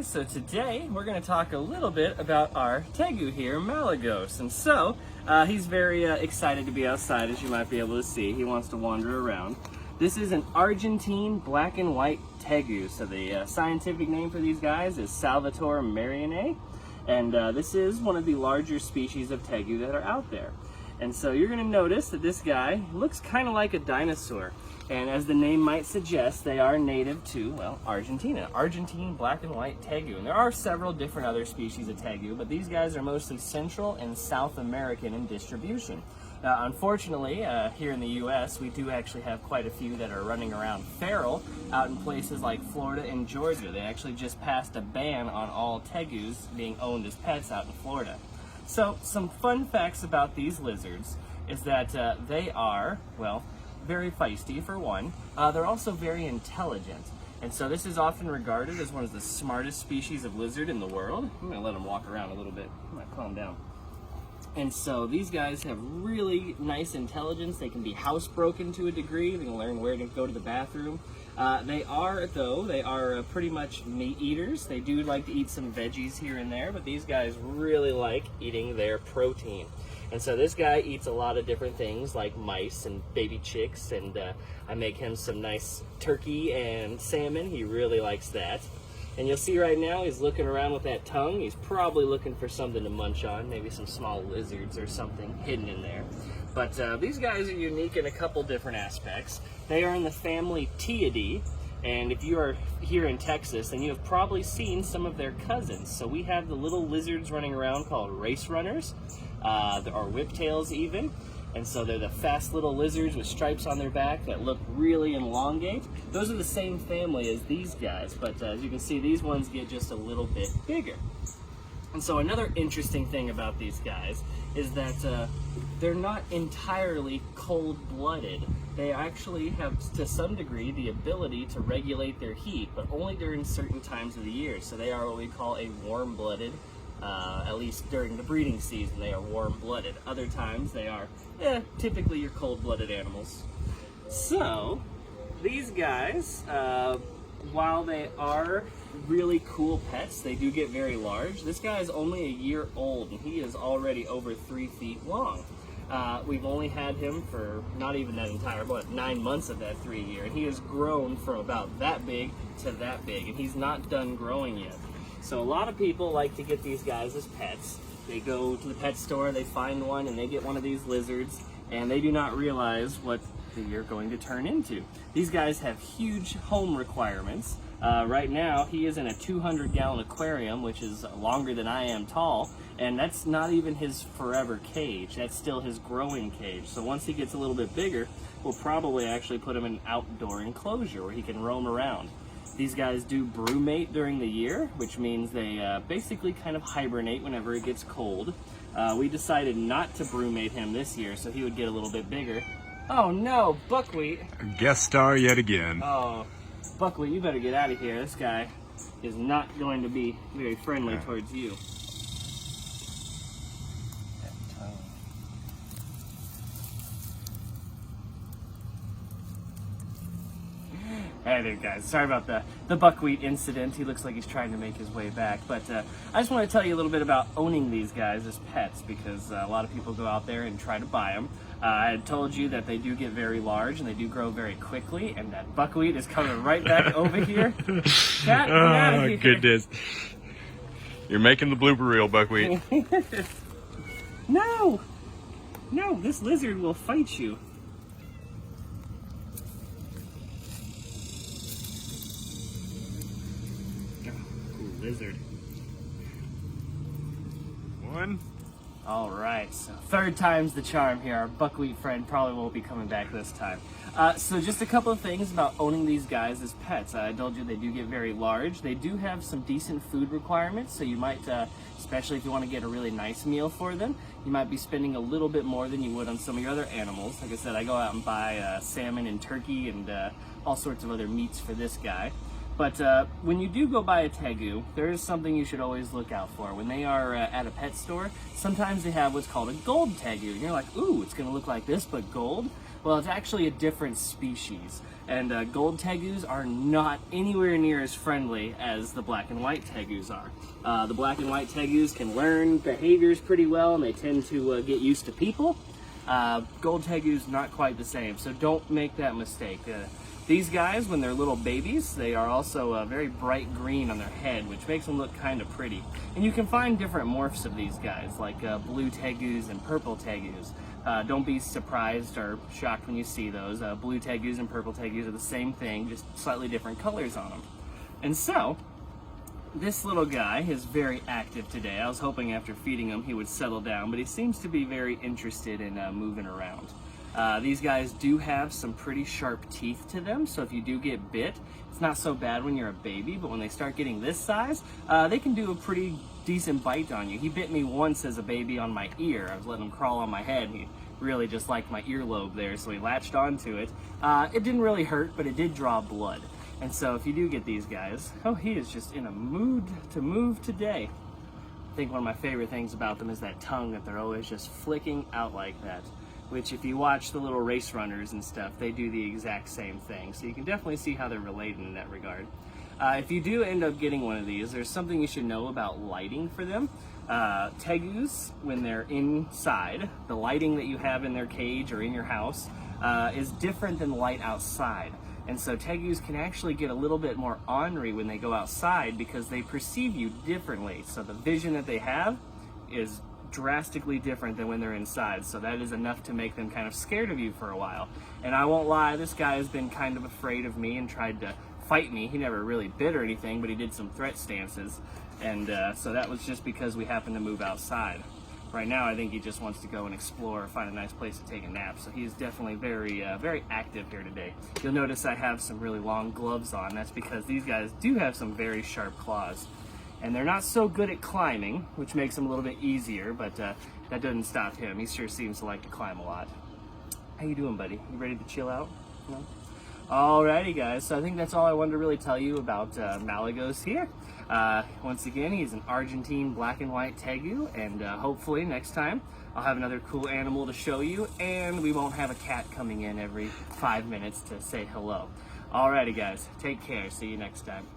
guys, so today we're going to talk a little bit about our Tegu here, Malygos. And so, he's very excited to be outside, as you might be able to see. He wants to wander around. This is an Argentine black and white Tegu. So the scientific name for these guys is Salvatore Marianae. And this is one of the larger species of Tegu that are out there. And so you're going to notice that this guy looks kind of like a dinosaur. And as the name might suggest, they are native to, well, Argentina. Argentine black and white Tegu. And there are several different other species of Tegu, but these guys are mostly Central and South American in distribution. Now, unfortunately, here in the U.S., we do actually have quite a few that are running around feral out in places like Florida and Georgia. They actually just passed a ban on all Tegus being owned as pets out in Florida. So, some fun facts about these lizards is that they are, well, very feisty for one. They're also very intelligent. And so this is often regarded as one of the smartest species of lizard in the world. I'm going to let them walk around a little bit. I'm going to calm down. And so these guys have really nice intelligence. They can be housebroken to a degree. They can learn where to go to the bathroom. They are pretty much meat eaters. They do like to eat some veggies here and there, but these guys really like eating their protein. And so this guy eats a lot of different things like mice and baby chicks, and I make him some nice turkey and salmon. He really likes that. And you'll see right now he's looking around with that tongue. He's probably looking for something to munch on, maybe some small lizards or something hidden in there. But these guys are unique in a couple different aspects. They are in the family Teidae, and if you are here in Texas, then you have probably seen some of their cousins. So we have the little lizards running around called race runners, or whiptails even. And so they're the fast little lizards with stripes on their back that look really elongate. Those are the same family as these guys, but as you can see, these ones get just a little bit bigger. And so another interesting thing about these guys is that they're not entirely cold-blooded. They actually have, to some degree, the ability to regulate their heat, but only during certain times of the year. So they are what we call a warm-blooded. At least during the breeding season, they are warm-blooded. Other times, they are typically your cold-blooded animals. So, these guys, while they are really cool pets, they do get very large. This guy is only a year old, and he is already over 3 feet long. We've only had him for not even that entire, but 9 months of that 3 year, and he has grown from about that big to that big, and he's not done growing yet. So a lot of people like to get these guys as pets. They go to the pet store, they find one, and they get one of these lizards, and they do not realize what you're going to turn into. These guys have huge home requirements. Right now, he is in a 200-gallon aquarium, which is longer than I am tall, and that's not even his forever cage. That's still his growing cage. So once he gets a little bit bigger, we'll probably actually put him in an outdoor enclosure where he can roam around. These guys do brumate during the year, which means they basically kind of hibernate whenever it gets cold. We decided not to brumate him this year, so he would get a little bit bigger. Oh no, Buckwheat! A guest star yet again. Oh, Buckwheat, you better get out of here. This guy is not going to be very friendly towards you. Hey there, guys. Sorry about the buckwheat incident. He looks like he's trying to make his way back. But I just want to tell you a little bit about owning these guys as pets, because a lot of people go out there and try to buy them. I had told you that they do get very large and they do grow very quickly, and that buckwheat is coming right back over here. Cat, get out of here. Goodness. You're making the blooper reel, buckwheat. No! No, this lizard will fight you. Lizard. One. All right, so third time's the charm here. Our buckwheat friend probably won't be coming back this time. So just a couple of things about owning these guys as pets. I told you they do get very large. They do have some decent food requirements, so you might, especially if you want to get a really nice meal for them, you might be spending a little bit more than you would on some of your other animals. Like I said, I go out and buy salmon and turkey and all sorts of other meats for this guy. But when you do go buy a Tegu, there is something you should always look out for. When they are at a pet store, sometimes they have what's called a gold Tegu. And you're like, ooh, it's going to look like this, but gold. Well, it's actually a different species, and gold tegus are not anywhere near as friendly as the black and white tegus are. The black and white tegus can learn behaviors pretty well, and they tend to get used to people. Gold tegus, not quite the same, so don't make that mistake. These guys, when they're little babies, they are also very bright green on their head, which makes them look kind of pretty. And you can find different morphs of these guys, like blue tegus and purple tegus. Don't be surprised or shocked when you see those. Blue tegus and purple tegus are the same thing, just slightly different colors on them. And so, this little guy is very active today. I was hoping after feeding him he would settle down, but he seems to be very interested in moving around. These guys do have some pretty sharp teeth to them, so if you do get bit, it's not so bad when you're a baby, but when they start getting this size, they can do a pretty decent bite on you. He bit me once as a baby on my ear. I was letting him crawl on my head, and he really just liked my earlobe there, so he latched onto it. It didn't really hurt, but it did draw blood. And so if you do get these guys, oh, he is just in a mood to move today. I think one of my favorite things about them is that tongue that they're always just flicking out like that. Which, if you watch the little race runners and stuff, they do the exact same thing. So you can definitely see how they're related in that regard. If you do end up getting one of these, there's something you should know about lighting for them. Tegus, when they're inside, the lighting that you have in their cage or in your house is different than light outside. And so tegus can actually get a little bit more ornery when they go outside because they perceive you differently. So the vision that they have is drastically different than when they're inside, so that is enough to make them kind of scared of you for a while. And I won't lie, this guy has been kind of afraid of me and tried to fight me. He never really bit or anything, but he did some threat stances, and so that was just because we happened to move outside. Right now I think he just wants to go and explore, find a nice place to take a nap, so he's definitely very active here today. You'll notice I have some really long gloves on. That's because these guys do have some very sharp claws. And they're not so good at climbing, which makes them a little bit easier, but that doesn't stop him. He sure seems to like to climb a lot. How you doing, buddy? You ready to chill out? No? Alrighty, guys. So I think that's all I wanted to really tell you about Malygos here. Once again, he's an Argentine black and white tegu, and hopefully next time I'll have another cool animal to show you, and we won't have a cat coming in every 5 minutes to say hello. Alrighty, guys. Take care. See you next time.